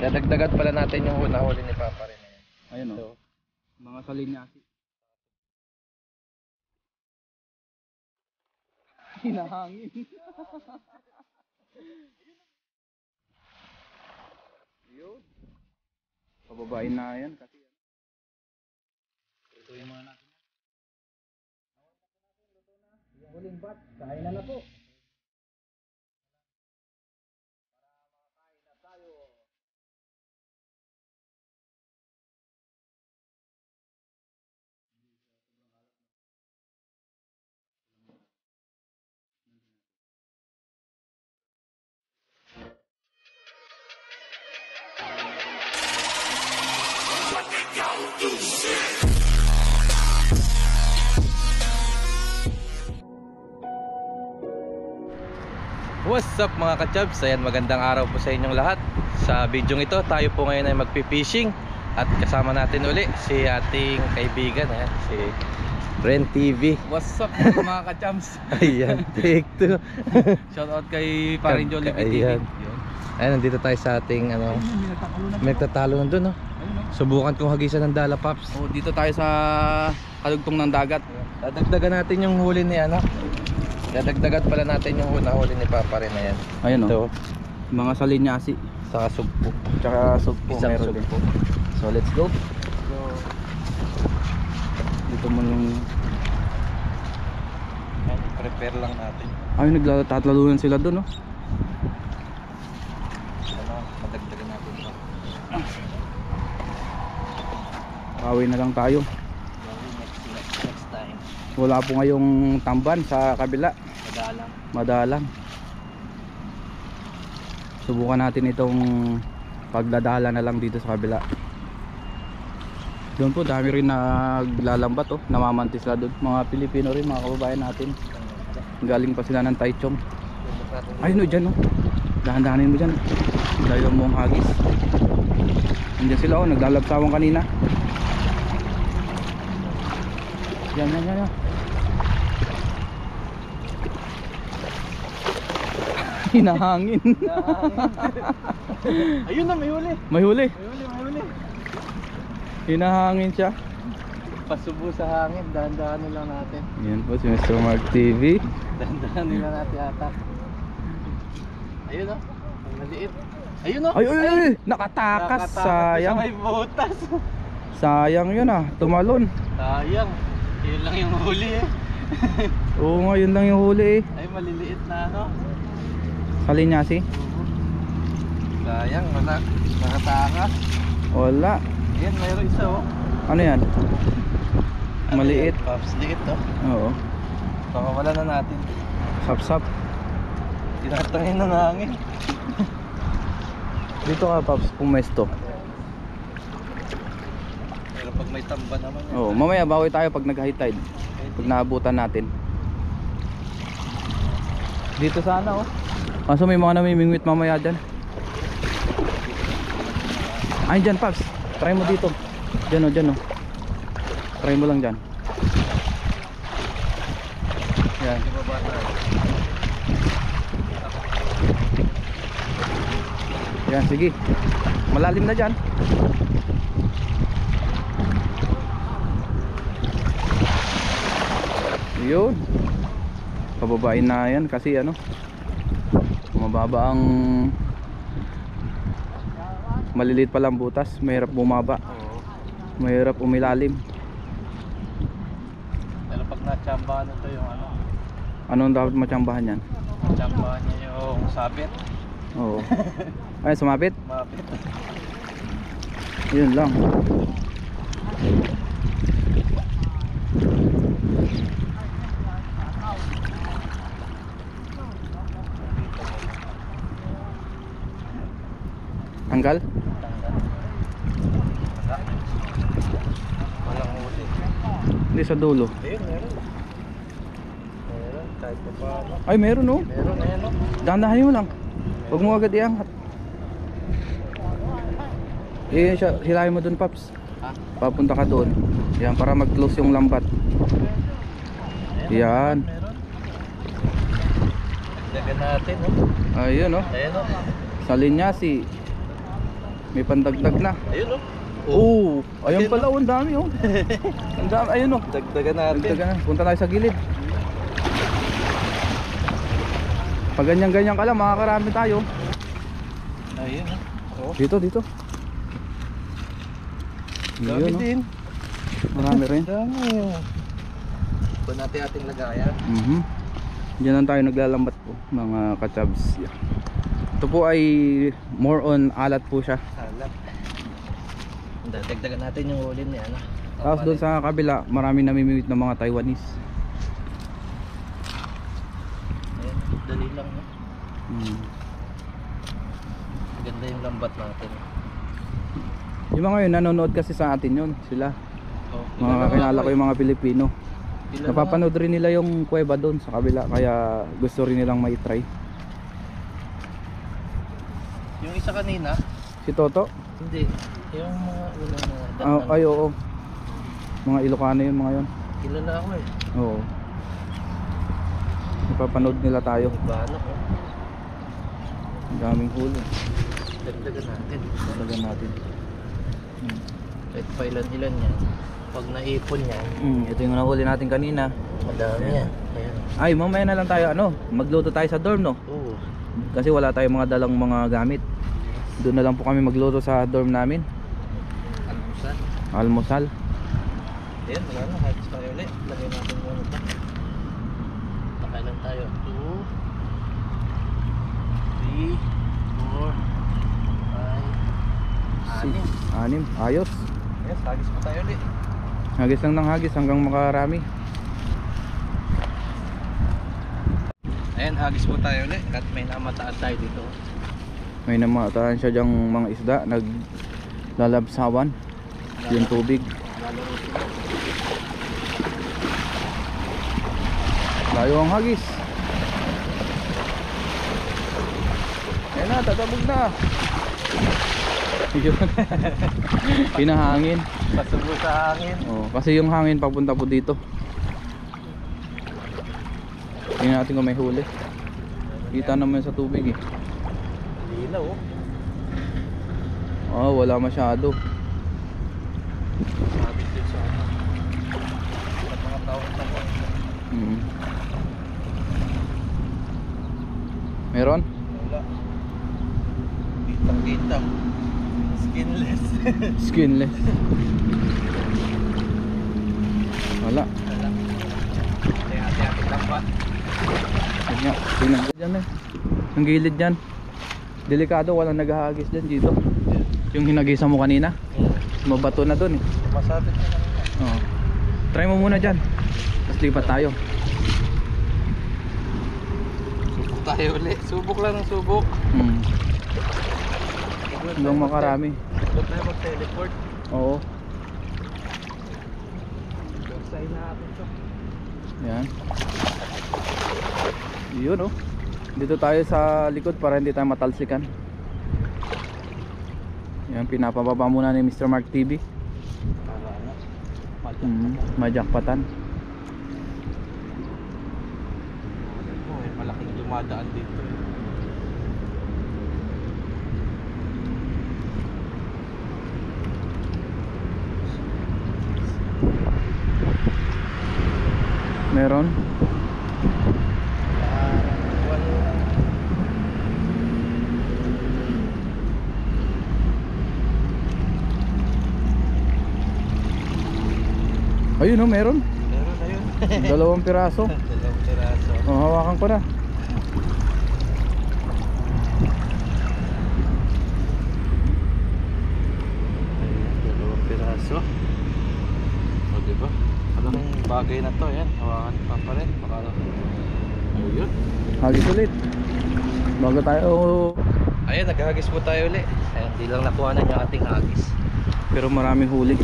Dadagdagan pala natin yung huli ni Papa rin. Ayun o. Mga salinyasi. Hinahangin. Yun. Pababain na yan kasi yan. Ituin muna natin. Huling bat. Kain na po. What's up mga ka-chubs? Ayan, magandang araw po sa inyong lahat. Sa video ito, tayo po ngayon ay magpipishing. At kasama natin uli si ating kaibigan, si Ren TV. What's up mga ka-chums? Ayan, take two. Shoutout kay Paring Jollibee TV. Ayan. Ayan, nandito tayo sa ating may nagtatalo na doon, no? Subukan kong hagisan ng Dala Pops. Oh, dito tayo sa kalugtong ng dagat. Dadagdagan natin yung huli ni Dadagdagan pala natin yung huli ni Papa rin. Ayan. Ayun Ito, mga salinyasi. saka sugpo. Tsaka sugpo. Isang meron din. sugpo. So let's go. Dito mo yung Prepare lang natin. ay nagtatlalunan sila doon, no? Madagdagan natin ito. Bawi na lang tayo. Next time. Wala po ngayong tamban sa kabila. Madalang. Subukan natin itong pagdadala na lang dito sa kabila. Doon po dami rin naglalambat, namamantis na doon. Mga Pilipino rin, mga kababayan natin. Galing pa sila ng Taichung. Ayun no, dyan, no. Dahan-dahanin mo dyan. Dahil mo ang hagis. Andiyan sila, naglalabsawang kanina. Yan. Hinahangin. Ayun na, may huli. May huli. May huli. Hinahangin siya. Pasubo sa hangin, dahan-dahanin lang natin. Yan po si Mr. Mark TV. Dahan-dahanin lang natin ata. Ayun o, ang maliit. Ayun o. Ay, nakatakas. Sayang. May butas. Sayang yun, tumalon. Sayang. Yun lang yung huli Oo nga, yun lang yung huli Ay, maliliit na Salinyasi. Sayang, nakatakas. Wala. Ayan, mayroon isa Ano yan? Maliit. Pops, liit Oo. Baka wala na natin. Sap-sap. Tinatangin ng hangin. Dito ka, Paps, pumesto. Pero pag may tamba naman Oo, mamaya bawi tayo pag nag-high tide. Pag naabutan natin. Dito sana, kaso may mga namimingwit mamaya dyan. Ay, dyan, Paps. Try mo dito. Dyan. Try mo lang dyan. Yan. Yan, sige. Malalim na dyan. Yun. Pababain na yan kasi mababa ang maliliit pa lang butas, mahirap bumaba. Mahirap umilalim. Pero pag natsambahan ito yung Anong dapat matsambahan yan? natsambahan niya yung sabit. Oo. Ay, sumapit? Mapit. Yun lang. Tanggal? Walang huli. Hindi, sa dulo. Ayun, meron. Meron, kahit pa paano. Ay, meron Meron, ayan Dahan-dahanin mo lang. Huwag mo agad iangat. Hilahin mo dun, Paps. Papunta ka doon. Yan, para mag-close yung lambat. Yan. Meron. Dagan natin Ayun, Ayan Salinyasi. May pandagdag na. Ayun oh. Oo, ayun pala, oh, ang dami oh. Ang dami, ayun oh. Dagdagan natin. Dagdagan na. Punta tayo sa gilid. Pag ganyan-ganyan ka lang, makakarami tayo. Ayun oh. Dito, dito. Dami Yun, oh. din. Marami rin. Dami oh. Ito natin ating lagayan. Diyan lang tayo naglalambat po, mga kachabs. Ito po ay more on alat po siya. Alat. Dagdagan natin yung huli niya, ano? Tapos doon sa kabila, marami namimimit ng mga Taiwanese. Ayan, dali lang, no? Ganda yung lambat natin. Yung mga yun, nanonood kasi sa atin yun, sila. Oh, Mga kakilala ko yung mga Pilipino. Ilan Napapanood rin nila yung kuweba doon sa kabila, kaya gusto rin nilang mai-try. yung isa kanina, Si Toto? hindi. Yung mga unang mga Ay, oo. Mga Ilocano yun, mga yun. kilala ako eh. Oo. Napapanood nila tayo. Bano ko. Ang daming huli. Dagdagan natin. Talagan natin. Kahit pa ilan-ilan yan. Pag naipon yan, Ito yung nahuli natin kanina. madami yan. Ayan. Ay, mamaya na lang tayo, magluto tayo sa dorm, no? Oo. Kasi wala tayong mga dalang mga gamit. Doon na lang po kami magluto sa dorm namin. Almusal. Almusal. Ayan, wala na. Hats tayo ulit. Lagay natin muna ito. Nakailan tayo? 2 3 4 5 6 6, 6. Ayos. Yes, hagis pa tayo ulit. Hagis lang ng hagis hanggang makarami. Ayan, hagis po tayo ulit. At may namataan tayo dito. May namataan siya dyang mga isda. Naglalabsawan yung tubig. Lalaro sila. Layo ang hagis. Ayan na, tatabog na. Yun. Pinahangin. Pasubo sa hangin. Kasi yung hangin papunta po dito. Tingnan natin kung may huli. Kita naman sa tubig eh. Lilaw oh. Wala masyado. Sabit din sa ano. At mga taong tamo. Meron? Wala. Kitang-kita. Skinless. Skinless. Wala. Wala. Hati-hati lambat. Tingnan. Tingnan ko dyan eh. Ang gilid dyan. Delikado, walang naghahagis dyan dito. Yung hinagisa mo kanina. Mabato na dun eh. Masabit na kanina. Try mo muna dyan. Tapos lipat tayo. Subok tayo ulit. Subok lang ng subok. Hanggang makarami. Huwag tayo mag-teleport. Oo. Bagsay na natin ito. Yan. Yun oh. Dito tayo sa likod para hindi tayo matalsikan. Yan, pinapababa muna ni Mr. Mark TV. Para ano? Majakpatan. May malaking dumadaan dito. Meron. Ayun oh, meron. Meron na yun. 2 piraso. 2 piraso. Hawakan ko na. Ayan, 2 piraso. O diba? Malaking bagay na to. Ayan, hawakan pa rin. Ayun. Hagis ulit. Bago tayo. Ayan, naghahagis po tayo ulit. Ayan, di lang nakuha na yung ating hagis. Pero maraming huli.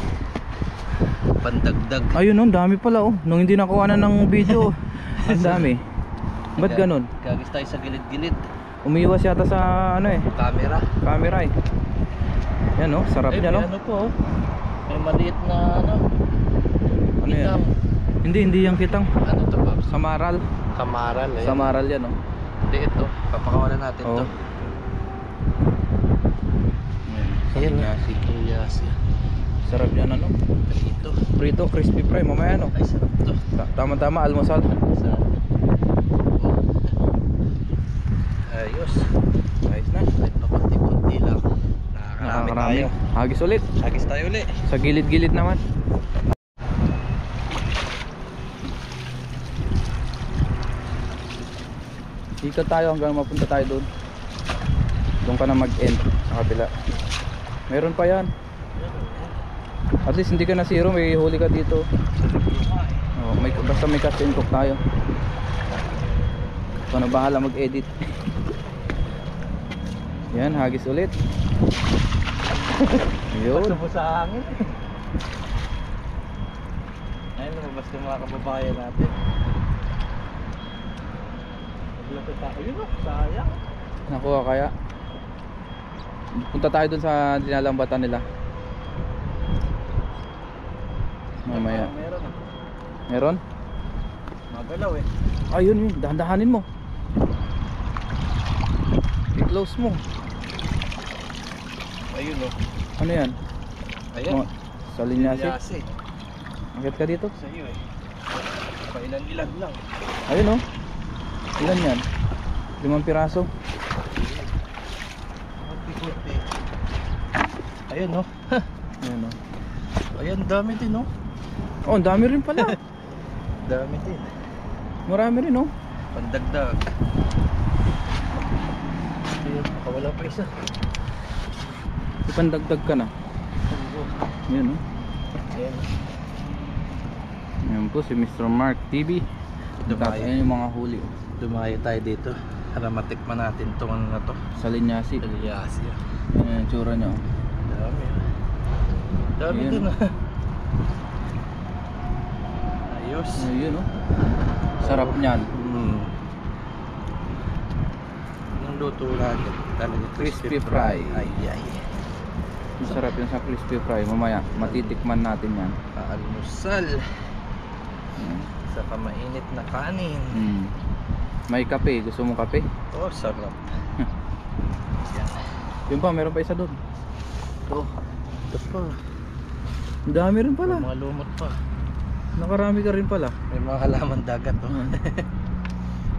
Pandagdag. Ayun oh, dami pala oh. Nung hindi nakuha na ng video. Ang dami. Ba't ganun? Gagis tayo sa gilid-gilid. Umiiwas yata sa Camera. camera eh. Yan oh, sarap Ay, niya no. may ano po oh. May maliit na ano. Ano yan? Kitang. Hindi yung kitang. Ano to Pops? Samaral. Kamaral eh. Samaral yan oh. Hindi ito. Papakawalan natin Oo. to. Ayan na. Salinyasi. Salinyasi. Sarap yan ano. Prito. Prito, crispy fry mamaya no. Ay, sarap to. Tama-tama almusal. Sarap. Ayos. Ayos na. Kahit pa konti-konti lang. Nakakarami tayo. Hagis ulit. Hagis tayo uli. Sa gilid-gilid naman. Ikot tayo hanggang mapunta tayo doon. Doon ka na mag-end sa kabila. Meron pa yan. At least hindi ka na zero, may huli ka dito. Oh, basta may cast and cook tayo. Ikaw na bahala mag-edit. Yan, hagis ulit. Yun. Basta sa hangin. Ayun, lumabas yung mga kababayan natin. Maglapit tayo. Yun o, sayang. Nakuha kaya. Punta tayo dun sa dinalambatan nila. Mamaya. Meron. Meron? Magalaw eh. Ayun yun, dahan-dahanin mo. I-close mo. Ayun o. Ano yan? Ayan. Salinyasi. Salinyasi. Akit ka dito. Sa iyo eh. Pailan-ilan lang. Ayun oh. Ilan yan? 5 piraso. Kunti-kunti. Ayun o. Ayun oh. Ayan, dami din o. Oh, ang dami rin pala. Dami din. Marami rin oh. Pandagdag. Ayun, nakawala pa isa. Ipandagdag ka na. Ayun oh. Ayan. Ayan po si Mr. Mark TV. Ayan yung mga huli oh. Dumayo tayo dito para matikman natin itong ano na to. Salinyasi. Salinyasi. Ayan yung tsura niya oh. Dami. Dami Ayan. din ah. Ayos. Ayun oh. Sarap niyan. Ang luto natin talaga Crispy fry. Ay ay. Masarap yun sa crispy fry. Mamaya matitikman natin yan. Almusal Ayan. sa kamainit na kanin. May kape. Gusto mong kape? Oh, sarap. Yun pa, meron pa isa doon. Ito pa. Ang dami rin pala. May mga lumot pa. Nakarami ka rin pala. May mga halaman dagat oh.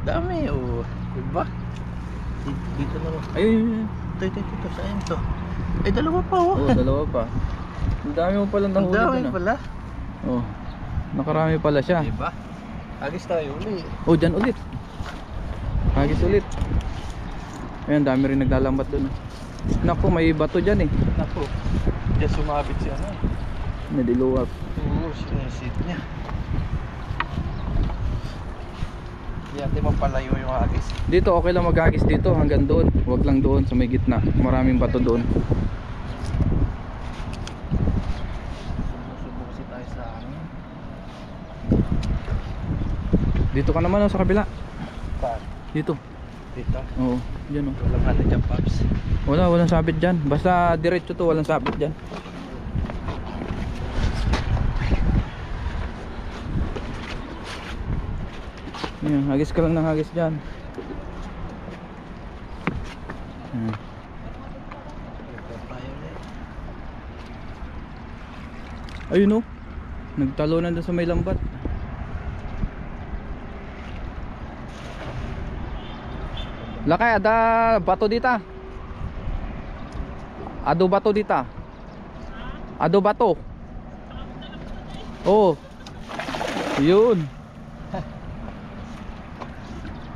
Dami oh. Diba? Dito na oh. Ayun. Ito. Saan to? Eh, dalawa pa oh. Oo, dalawa pa. Ang dami mo palang Ang nahuli dami doon ah. pala. Oh. Nakarami pala siya. Diba? Agis tayo uli. Oh, dyan ulit. Hagis ulit. Ayun, dami rin naglalambat doon. Naku, may bato dyan eh. Naku. Diyan sumabit siya na. Nadiluwag. Oo, sinisit niya. Hindi natin mapalayo yung agis. Dito okay lang maghagis dito hanggang doon. Huwag lang doon sa may gitna. Maraming bato doon. Subukan tayo sa hangin. Dito ka naman oh, sa kabila. Saan? Dito. Dito. Oo, dyan oh. Walang ano dyan, Pops. Walang sabit dyan. Basta diretso to, walang sabit dyan. Ayan, hagis ka lang ng hagis dyan. Ayan. Ayun oh. Nagtalunan doon sa may lambat. Lakay, ada bato dita. Ado bato dita. Ado bato. Oh. Yun.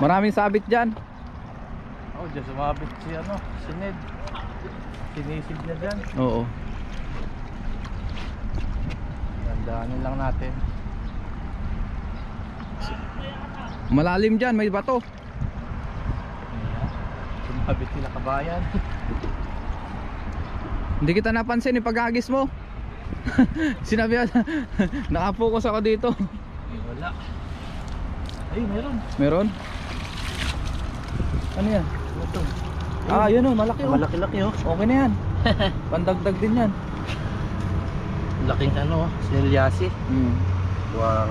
Maraming sabit dyan. Oh, dyan sumabit si ano, si Ned. Sinisid niya dyan. Oo. Tandaanin lang natin. Malalim dyan, may bato. Sumabit sila kabayan. Hindi kita napansin yung paghagis mo. Sinabi nakapokus ako dito. Wala. Ay, meron. Meron? Ano yan? Ito. Ah, yun oh, malaki oh. Malaki-laki oh. Okay na yan. Pandagdag din yan. Laking ano, sinilyasi. Wow.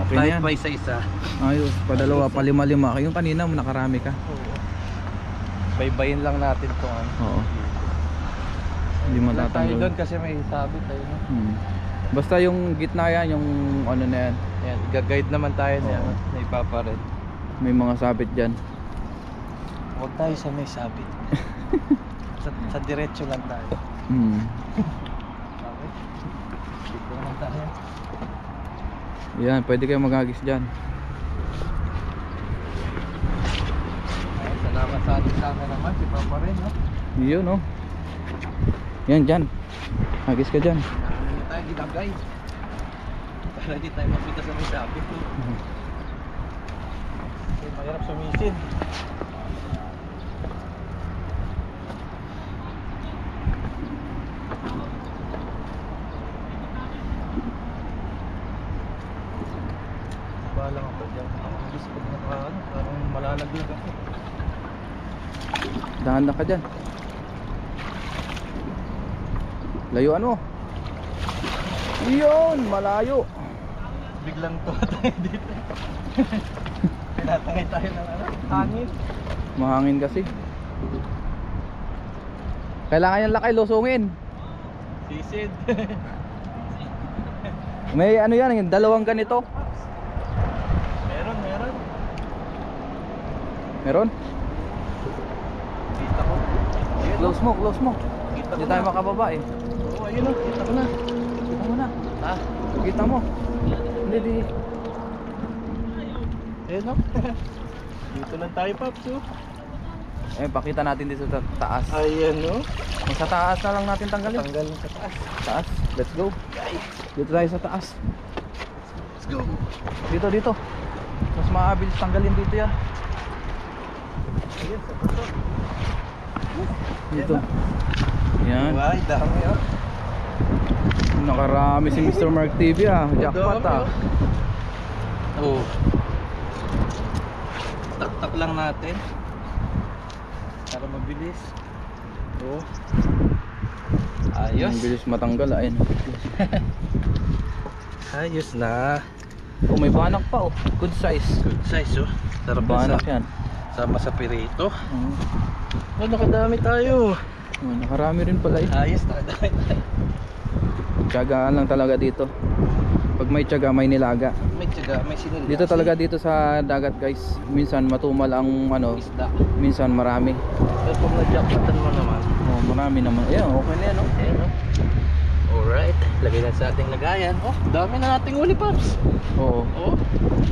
Okay na Kahit yan. pa isa-isa. Ayos, padalawa, palima-lima. Yung kanina nakarami ka. Oo. Baybayin lang natin itong ano. Oo. Hindi Wala tayo matatanggal. doon kasi may sabit tayo, no? Basta yung gitna yan, yung ano na yan, Ayan, i-guide naman tayo na Oo. ano, na ipapared. may mga sabit dyan. Huwag tayo sa may sabit. sa diretso lang tayo. Okay? Dito naman tayo. Yan, pwede kayo maghagis dyan. Ay, salamat sa ating cameraman, si Papa rin, no? Yun, no? Yan, dyan. Hagis ka dyan. Ano na tayo ginagay? Para di tayo mapita sa may sabit. Kasi mahirap sumisid. Balang ako dyan. Ang bilis pag nakaano, parang malalaglag ako. Dahan ka dyan. Layuan mo. Yun, malayo. Biglang tuwa tayo dito. Pinatangay tayo ng ano, hangin. Mahangin kasi. Kailangan yung lakay lusungin. Sisid. May ano yan, yung dalawang ganito. Meron. Meron? Kita ko. Ayun, Close mo. Kita Hindi ko tayo na. makababa eh. Oo, ayun o. Kita ko na. Kita mo na. Ha? Kita mo. Hindi. Ayun o. Dito lang tayo, Paps. Oh. Eh, pakita natin dito sa taas. Ayan o. Sa taas na lang natin tanggalin. Tanggal sa taas. Taas. Let's go. Dito tayo sa taas. Let's go. Dito. Mas maabilis tanggalin dito yan. Ayan, sa puso. Dito. Yan. Ay, dami o. Nakarami si Mr. Mark TV ah. Jackpot ah. Oo. Tak-tak lang natin. Para mabilis. Oo. Ayos. Ang bilis matanggal ah. Ayun. Ayos na. Oh, may banak pa oh. Good size. Good size oh. Sarap na Banak sa, yan. sama sa pirito. Oh, Oh, nakadami tayo. nakarami rin pala eh. Ayos, nakadami tayo. Tiyagaan lang talaga dito. Pag may tiyaga, may nilaga. May tiyaga, may sinulya. Dito talaga dito sa dagat guys. Minsan matumal ang ano, Isda. minsan marami. Pero pag na-jackpotan mo naman. Oh, marami naman. Ayan, okay na yan oh. Ayan oh. Alright, lagay na sa ating lagayan. Oh, dami na nating uli, Paps. Oo. Oh,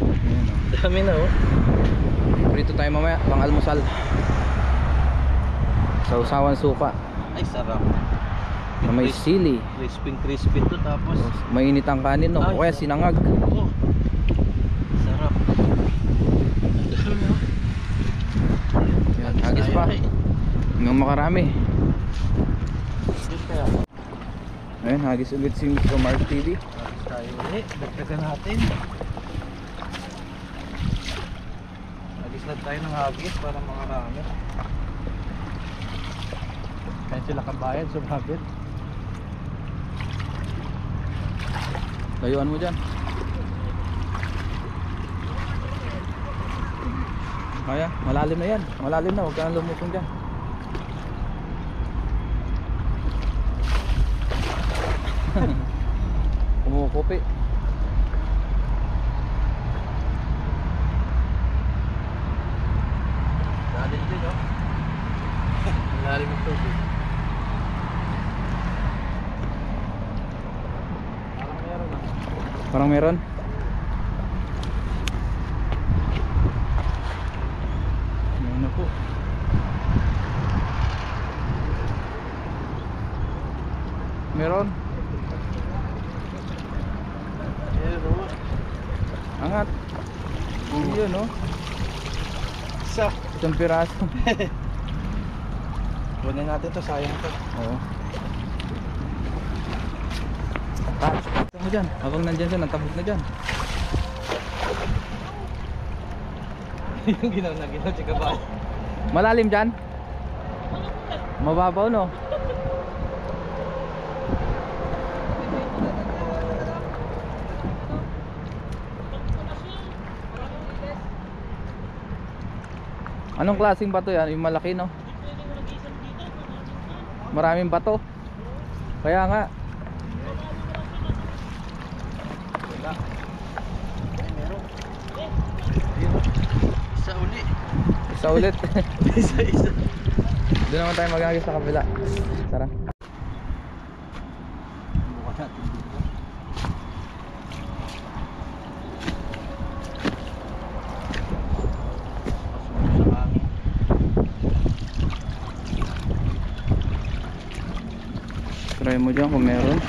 Ayan, oh. dami na oh. Prito tayo mamaya, pang almusal. Sa usawan suka. Ay, sarap. Na may sili. Crispy to tapos. Mainit ang kanin no. Ay, O kaya sarap. sinangag. Oh, sarap. Ang dami oh. Yan, hagis pa. Hanggang makarami. Hagis kaya. Ayun, hagis ulit si Mr. Mark TV. Hagis tayo ulit. Dagdagan natin. Hagis lang tayo ng hagis para makarami. Kaya sila kabayan sumabit. Layuan mo dyan. Kaya, malalim na yan. Malalim na, huwag ka nang lumusong dyan. Kumukupi. Lalim din oh. Lalim ito. Parang meron ah. Parang meron. Ayan na po. Meron. Meron. Angat. Yun no. Isa. Isang piraso. Kunin natin to, sayang to. Oo. Ito mo dyan. Habang nandyan siya, natabog na dyan. Yung ginaw si kabayan. Malalim dyan? Mababaw no? Anong klaseng bato yan? Yung malaki no? Maraming bato. Kaya nga. Wala. Ay, meron. Ayun. Isa uli. Isa ulit. Isa. Doon naman tayo magagis sa kabila. Tara. Buka natin dito. Pasok sa hangin. Try mo dyan kung meron.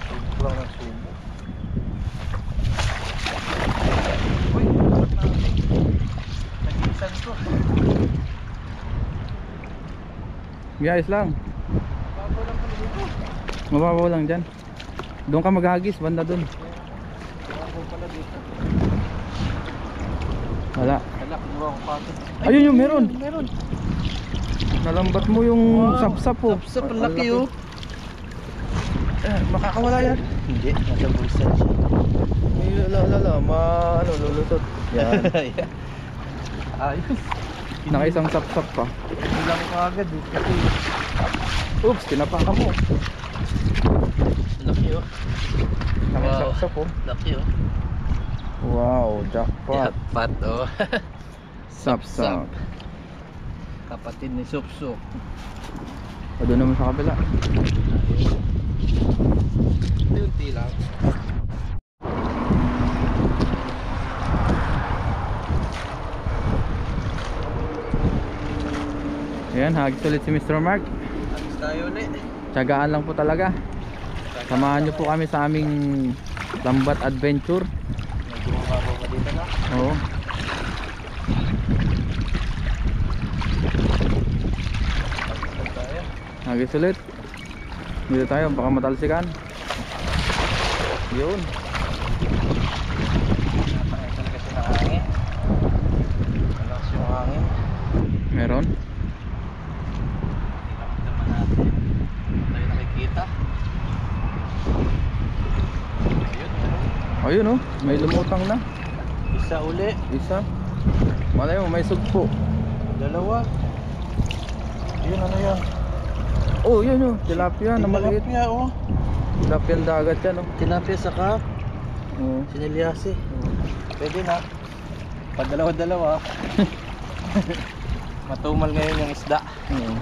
Subo lang ng subo. Uy, dapat na nag-iisan ko. Guys lang. Bago lang kami dito. Mababaw lang dyan. Doon ka maghagis, banda doon. Bago pala dito. Wala. Wala, kinuha ko pati. Ayun yung meron. Meron. Nalambat mo yung sapsap po. Sapsap, ang laki oh. Makakawala yan. Hindi, nasa bulsa siya. Ano, lulusot. Yan. Ayos. Nakaisang sapsap pa. Ilang ko agad eh. Kasi Oops, tinapakan mo. laki oh. Nakaisang sapsap po. Laki oh. Wow, jackpot. Jackpot oh. Sapsap. Kapatid ni Supsup. O doon naman sa kabila. Unti lang. Ayan, hagis ulit si Mr. Mark. Alis tayo ulit. Tiyagaan lang po talaga. Samahan nyo po kami sa aming lambat adventure. Nagbumabaw ka dito na. Oo. Alis tayo. Hagis ulit. Dito tayo, baka matalsikan. Yun. Napangay talaga siya ng hangin. Malakas yung hangin. Meron. Tinamdaman natin. Tayo nakikita. Ayun, meron. Ayun oh, may lumutang na. Isa uli. Isa. Malay mo, may sugpo. Dalawa. Ayun, ano yan? Oh, yun yun. Tilapia na maliit. Tilapia oh. Tilapia ang dagat yan oh. Tilapia saka Oo. sinilyasi. Pwede na. Padalawa-dalawa. Matumal ngayon yung isda. Oo.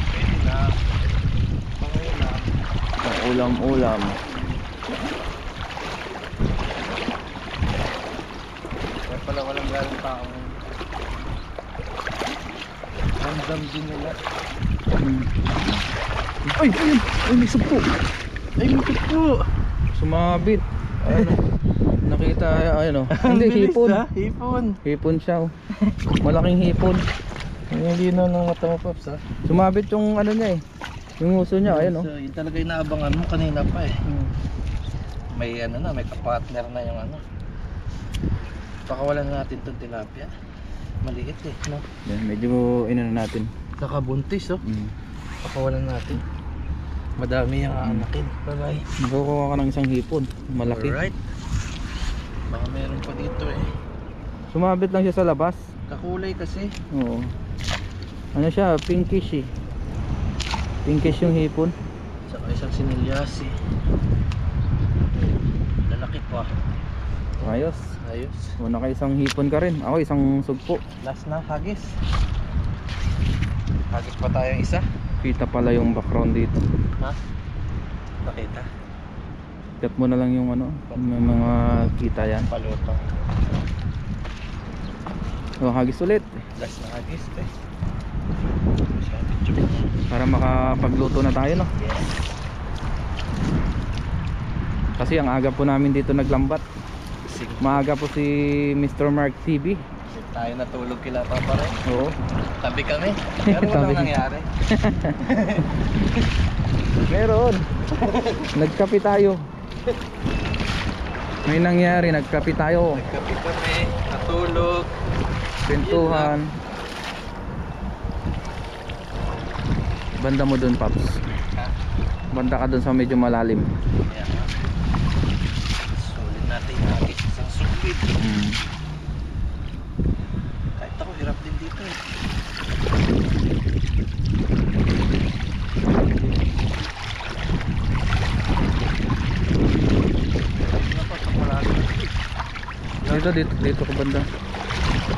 Pwede na. Pangulam. Ang ulam-ulam. Kaya pala walang galing tao. Ramdam din nila. Hmm. Ay, ayun. Ay, may sugpo. Ay, mutik po. Sumabit. Ano? Nakita, ayun oh. Hindi, hipon. Hipon. Hipon siya oh. Malaking hipon. Yung linaw ng mata mo, Pops, ha? Sumabit yung ano niya eh. Yung uso niya, ayun oh. So, yun talaga yung naabangan mo kanina pa eh. May ano na, may kapartner na yung ano. Pakawalan natin itong tilapia. Maliit eh, no? Yan, medyo inano natin. Nakabuntis, oh. Pakawalan natin. Madami yung aanakin. Bye-bye. Magkukuha ka ng isang hipon. Malaki. Alright. Baka meron pa dito eh. Sumabit lang siya sa labas. Kakulay kasi. Oo. Ano siya, pinkish eh. Pinkish yung hipon. Saka isang sinilyasi. Lalaki pa. Ayos. Ayos. O naka-isang hipon ka rin. Ako isang sugpo. Last na, hagis. Hagis pa tayong isa. Kita pala yung background dito. Ha? Nakita? Cut mo na lang yung ano, yung mga kita yan. Palutong. O hagis ulit. Last na hagis eh. Para makapagluto na tayo no. Yes. Kasi ang aga po namin dito naglambat. Sige. Maaga po si Mr. Mark TV. Tayo natulog kila Papa rin. Oo. Tabi kami. Pero walang Tabi. nangyari. Meron. Nagkape tayo. May nangyari, nagkape tayo. Nagkapi kami. Natulog. Pintuhan. Banda mo dun, Paps. Ha? Banda ka dun sa medyo malalim. Ayan. Sulit natin yung hagis. Isang suklit. Kahit ako hirap din dito eh. Dito ka banda.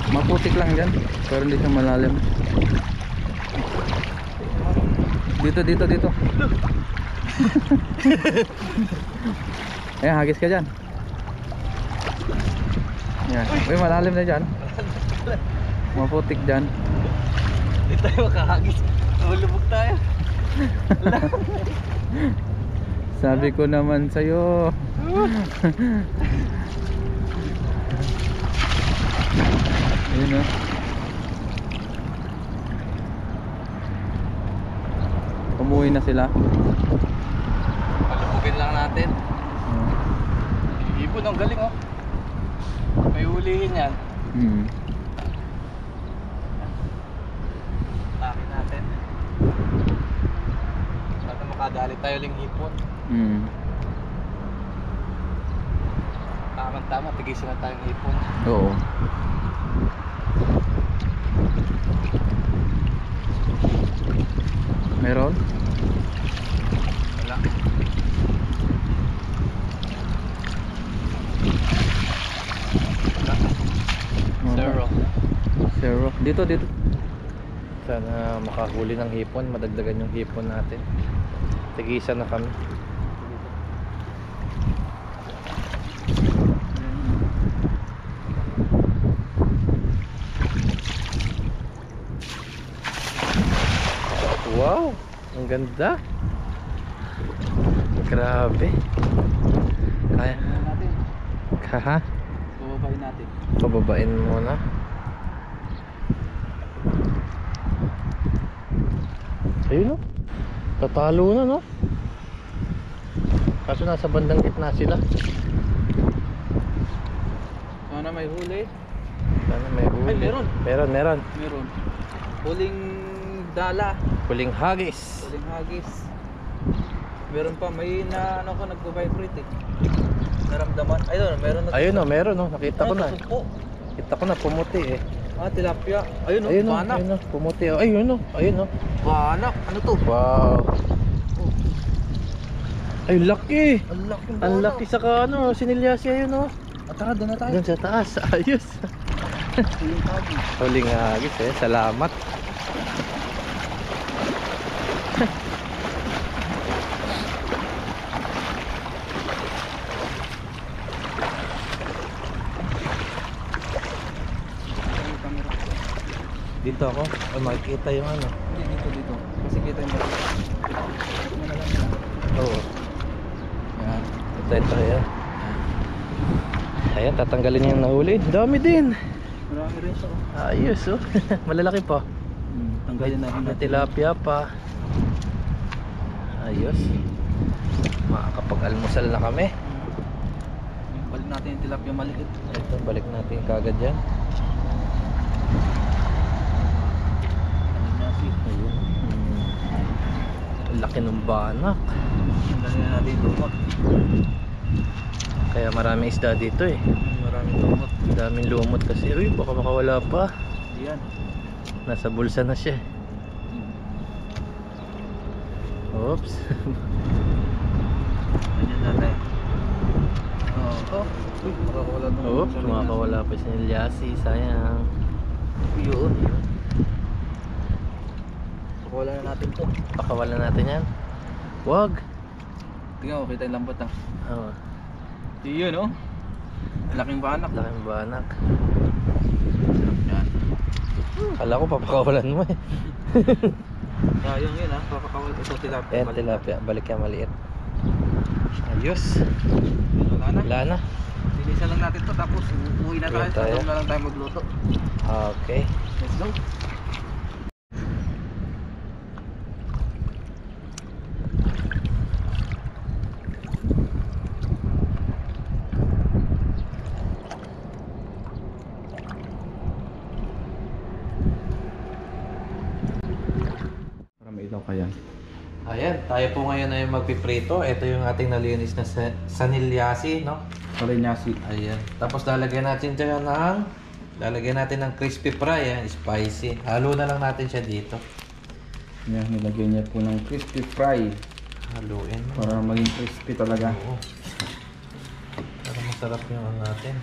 Maputik lang dyan, pero hindi siya malalim. Dito. Ayan, hagis ka dyan. Ayan. Uy, malalim na dyan. Maputik dyan. Hindi tayo makahagis. Lubog tayo. Sabi ko naman sa'yo. Ayun o. Umuwi na sila. Palubugin lang natin. Ibon, ang galing oh. May ulihin yan. Takin natin. Sana makadali tayo lang hipon. Tama, tigisan na tayong hipon. Oo. Meron? Wala. Zero. Dito. Sana makahuli ng hipon, madagdagan yung hipon natin. Tigisan na kami. Wow, ang ganda. Grabe. Kaya natin. ha? Bababain natin. Pababain muna. Ayun no. Tatalo na no. Kaso nasa bandang gitna sila. Sana may huli. Sana may huli. Ay, meron. Meron. Huling dala. Huling hagis. Huling hagis. Meron pa, may na ano ko nagvo-vibrate eh. Naramdaman. Ayun, meron na. Ayun no, meron no. Nakita ko na. Nasugpo. Kita ko na pumuti eh. Tilapia. Ayun Ayun no, banak. ayun no, pumuti oh. Ayun no, ayun no. Banak. Ano to? Wow. Ay, laki. Ang laki. Ang laki sa ano, sinilyasi ayun no. Tara, doon na tayo. Doon sa taas. Ayos. Huling hagis. Huling hagis eh. Salamat. Dito ako. Ay, makikita yung ano. Dito. Kasi kita yung balik. Oo. Yan. Ito yan. Ayan, tatanggalin yung nahuli. Dami din. Marami rin siya. Ayos oh. Malalaki pa. Tanggalin na rin May natin. tilapia pa. Ayos. Makakapag-almusal na kami. Balik natin yung tilapia maliit. Ito, balik natin kagad yan. Ayun. Ang laki ng banak. Tanggalin na natin yung lumot. Kaya marami isda dito eh. Maraming lumot. Daming lumot kasi. Uy, baka makawala pa. Diyan. Nasa bulsa na siya. Oops. Ganyan natin. Oo. Uy, makakawala ng Oops, makakawala pa si Nilyasi. Sayang. Yun. Pakawala na natin to. Pakawala natin yan. Wag. Tingnan mo, kita yung lambot ah. Oh, Yun oh. Laking banak. laking banak. Yan. Kala ko papakawalan mo eh. Sayang yun ah. Papakawal ito tilapia. Ayan, tilapia. Balik yan maliit. Ayos. Wala na. Wala na. Linisan lang natin to tapos uuwi na tayo. Uwi tayo. Sa na lang tayo magluto. Okay. Let's go. Marami ilaw kaya. Ayan, tayo po ngayon ay magpiprito. Ito yung ating nalinis na sanilyasi, no? Palinyasi. Ayan. Tapos lalagyan natin dyan ng crispy fry, yan, spicy. Halo na lang natin siya dito. Yan, nilagay niya po ng crispy fry. Haluin. Para maging crispy talaga. Oo. Para masarap yung ano natin.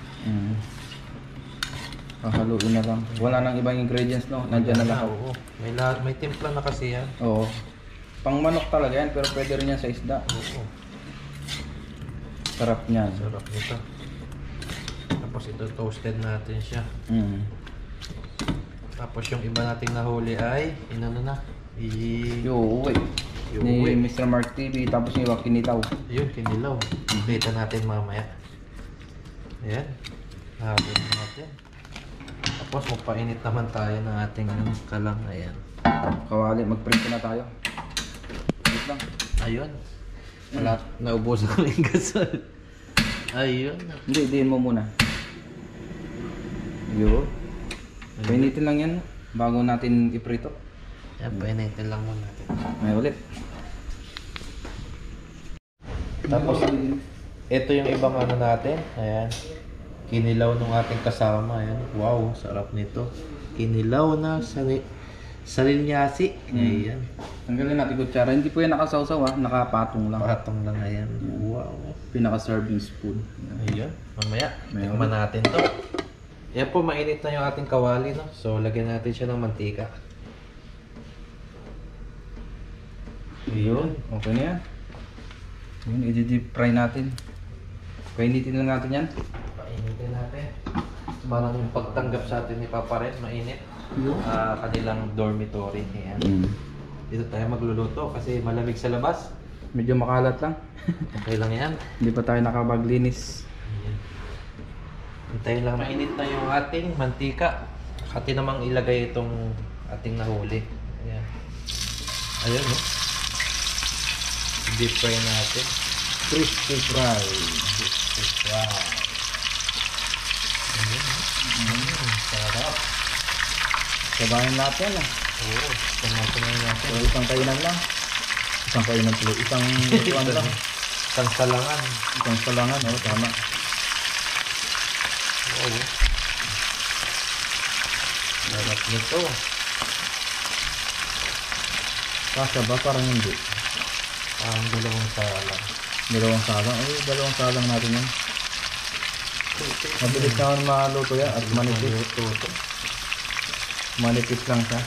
Hahaluin na lang. Wala nang ibang ingredients, no? Nandiyan na lahat. Oo. May timpla na kasi yan. Oo. Pang manok talaga yan, pero pwede rin yan sa isda. Oo. Sarap niyan. Sarap nito. Tapos ito toasted natin siya. Mm. Tapos yung iba nating nahuli ay inano na. Yung ni Uwi. Mr. Mark TV, tapos yung iba kinitaw. Yun, kinilaw. Update natin mamaya. Ayan. Habol natin. Tapos magpainit naman tayo ng ating kalang. Ayan. Kawali, mag-print na tayo. Wait lang. Ayun. Wala, naubos ang yung gasol. Ayun. Hindi, diin mo muna. Yun. Painitin lang yan bago natin iprito. Ayan, painitin lang muna natin. May ulit. Tapos, ito yung ibang ano natin. Ayan. Kinilaw nung ating kasama. Ayan. Wow, sarap nito. Kinilaw na salinyasi. Ayan. Tanggalin natin kutsara. Hindi po yan nakasawsaw ha. Nakapatong lang. Patong lang ayan. Wow. Pinaka-serving spoon. Ayun. Mamaya, May tikman natin to. Yan po, mainit na yung ating kawali. No? So, lagyan natin siya ng mantika. Ayun. Okay na yan. Yun, i-deep fry natin. Painitin lang natin yan. Painitin natin. Parang yung pagtanggap sa atin ni Papa Red, mainit. Yun. Kanilang dormitory. Ayan. Dito tayo magluluto kasi malamig sa labas. Medyo makalat lang. Okay lang yan. Hindi pa tayo nakapaglinis. Ayan. Hintayin lang mainit na yung ating mantika. Kati namang ilagay itong ating nahuli. Ayan. Ayun, no? Deep fry natin. Crispy fry. Crispy fry. Ayun, sarap. Sabahin natin ah. Oo, tumatunay natin. So, isang kainan lang. Isang kainan tuloy. Isang lutuan lang. Isang salangan. Isang salangan. Oo, tama. Wow. Sarap nito. Kasya ba? Parang hindi. Parang dalawang salang. Dalawang salang. Ay, dalawang salang natin yan. Mabilis naman maluto yan at manipis. Manipis lang siya.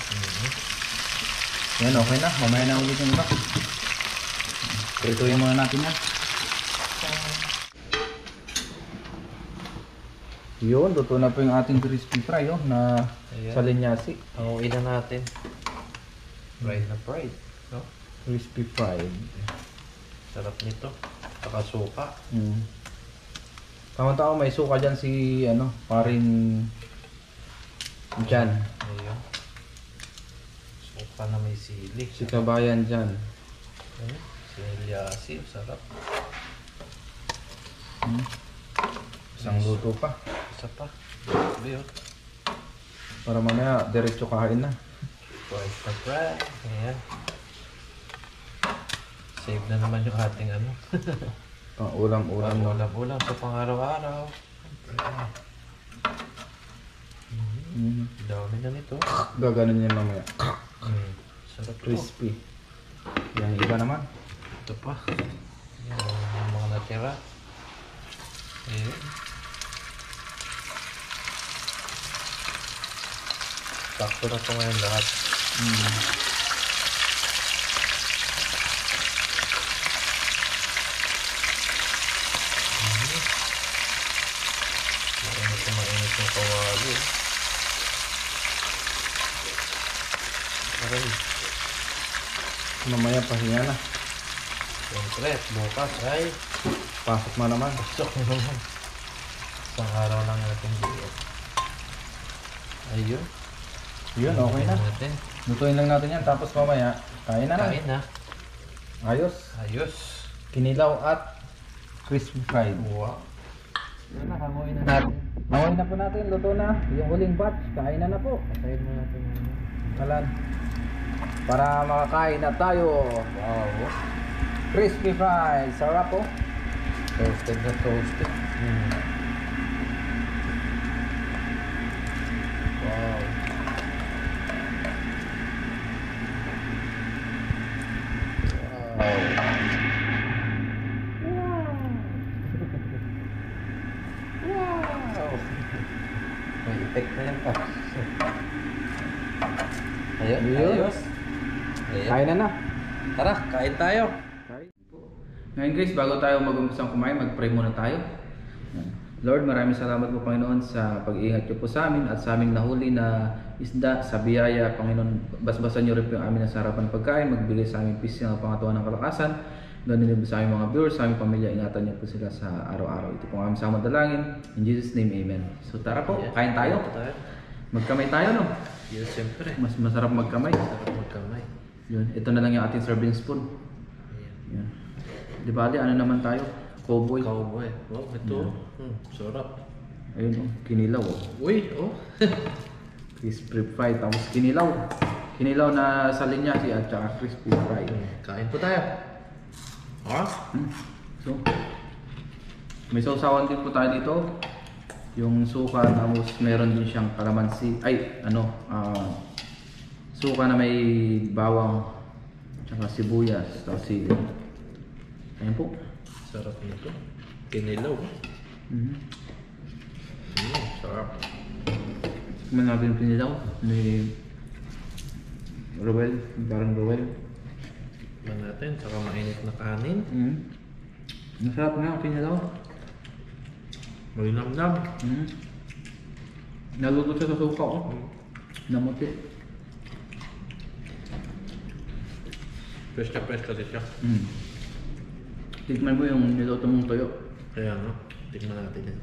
Yan, okay na. Mamaya na ulit yung iba. Prituin muna natin yan. Yun, luto na po yung ating crispy fry oh, na Ayan. salinyasi. Ang uwi na natin. Fried na fried. No? Crispy fried. Sarap nito. Saka suka. Tama-tama may suka dyan si ano, parin dyan. Ayun. Suka na may sili. Si kabayan dyan. Ayun. Siliasi. Sarap. Isang luto pa. Isa pa. Ayun. Para mamaya diretso kain na. Fried na fried. Ayan. Save na naman yung ating ano. Pang ulam-ulam na. Ulam-ulam sa pang-araw-araw. Dami na nito. Gaganon yan mamaya. Sarap to. Crispy. Yan, iba naman. Ito pa. Yan, yung mga natira. Ayun. Sakto na ito ngayon lahat. Mainit yung kawali. Aray. Mamaya pahinga na. Siyempre, bukas ay Pasok mo naman. pasok na naman. Isang araw lang natin dito. Ayun. Yun, okay na. Natin. Lutuin lang natin yan. Tapos mamaya, kain na na. Kain na. Ayos. Ayos. Kinilaw at crispy fried. Wow. Yan na, hanguin na natin. Naway na po natin. Luto na. Yung huling batch. Kain na po. Patayin mo natin yung Kalan. Para makakain na tayo. wow. Crispy fried. Sarap po. Toasted na toasted. Wow. Wow. Wow. Antek na yan pa. Ayun, Ayun. ayos. Ayun. Kain na na. Tara, kain tayo. Ngayon guys, bago tayo mag-umpisang kumain, mag-pray muna tayo. Lord, maraming salamat po Panginoon sa pag-iingat niyo po sa amin at sa aming nahuli na isda sa biyaya. Panginoon, basbasan niyo rin po yung amin na sarapan pagkain, magbigay sa aming peace ng pangatuan ng kalakasan. Ganun din po sa aming mga viewers, sa aming pamilya, ingatan niyo po sila sa araw-araw. Ito po ang aming sama dalangin. In Jesus' name, Amen. So tara po, Yeah. kain tayo. Magkamay tayo, no? Yes, siyempre. Mas masarap magkamay. Sarap magkamay. Yun, ito na lang yung ating serving spoon. Ayan. Yan. Di bali, ano naman tayo? Cowboy. Cowboy. Oh, ito. Sarap. Ayun, oh, kinilaw. Oh. Uy, oh. Crispy fried, tapos kinilaw. Kinilaw na sa linyasi at saka crispy fried. Kain po tayo. Ah? So, may sausawan din po tayo dito. Yung suka, tapos meron din siyang kalamansi. Ay, suka na may bawang, tsaka sibuyas, tapos sili. Ayan po. Sarap nito. Kinilaw. Sarap. Tignan natin yung pinilaw. May Rowel, parang Rowel. Tignan natin, saka mainit na kanin. Masarap nga ang pinilaw. Malinamnam. Naluto siya sa suka, oh. Namuti. Fresh na fresh kasi siya. Tikman mo yung niluto mong toyo. Kaya no, tignan natin yan.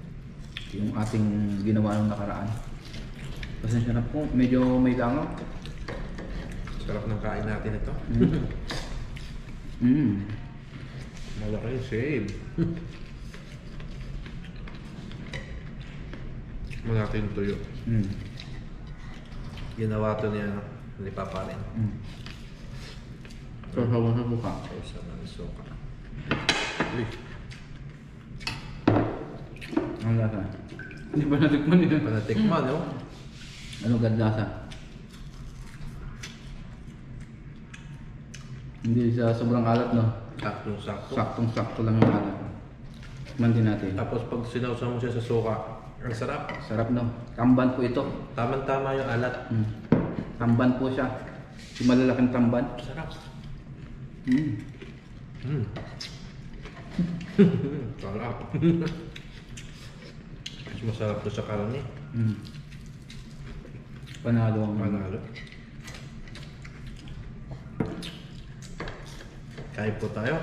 Yung ating ginawa nung nakaraan. Pasensya na po, medyo may langaw. Sarap ng kain natin ito. Malaki yung shade. Malaki yung tuyo. Ginawa to niya, hindi pa pa rin. So, sawa sa suka. Isa na ng suka. Uy, Ang lasa. Hindi ba natikman yun? panatikman, no? Ano lasa? Hindi siya sobrang alat, no? Saktong-sakto. Saktong-sakto lang yung alat. Tikman din natin. Tapos pag sinawsaw mo siya sa suka, ang sarap. Sarap, no? Tamban po ito. Tama-tama yung alat. Tamban po siya. Yung malalaking tamban. Sarap. Sarap. Mas masarap to sa karne. Panalo ang Panalo. Kain po tayo.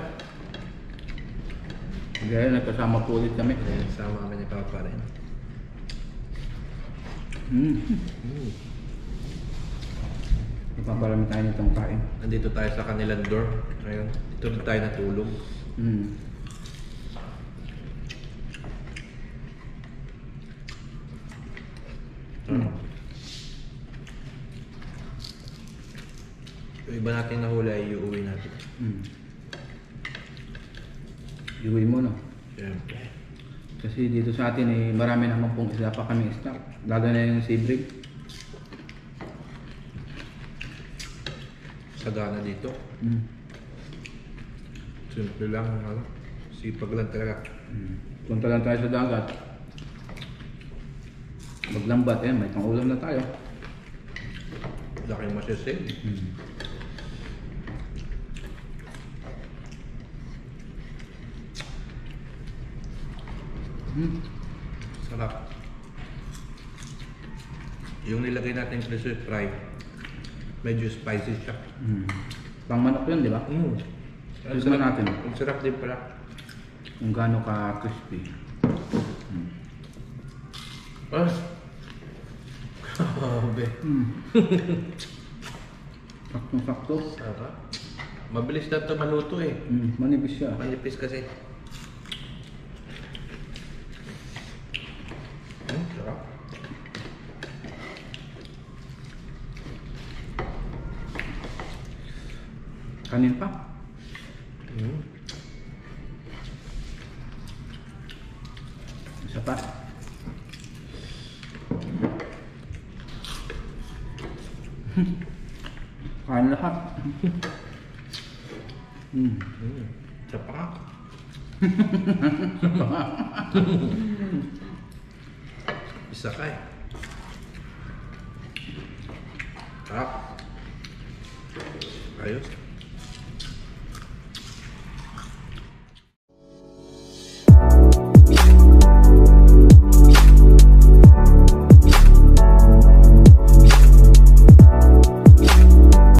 Gaya, nagkasama po ulit kami. Ayan, sama kami ni Papa rin. Ipaparami tayo nitong kain. Nandito tayo sa kanilang door. Ngayon, dito na tayo natulog. Yung iba nating nahuli ay iuwi natin. Iuwi mo, no? Siyempre. Kasi dito sa atin eh, marami naman pong isla pa kami stock. Lalo na yung sibrig. Sagana dito. Simple lang. Ano? Sipag lang talaga. Punta lang tayo sa dagat. Maglambat, may pang-ulam na tayo. Laking masisig. Sarap. Yung nilagay natin crispy fry, medyo spicy siya. Pang manok yun, di ba? Ang Tignan natin. Ang sarap din pala. Kung gaano ka crispy. Ah! Grabe. Saktong-sakto. Sarap. Mabilis na ito maluto eh. Manipis siya. Manipis kasi. Sarap. Kanin pa. Isa pa. Kain lahat. Isa pa nga. Isa ka eh. Ayos.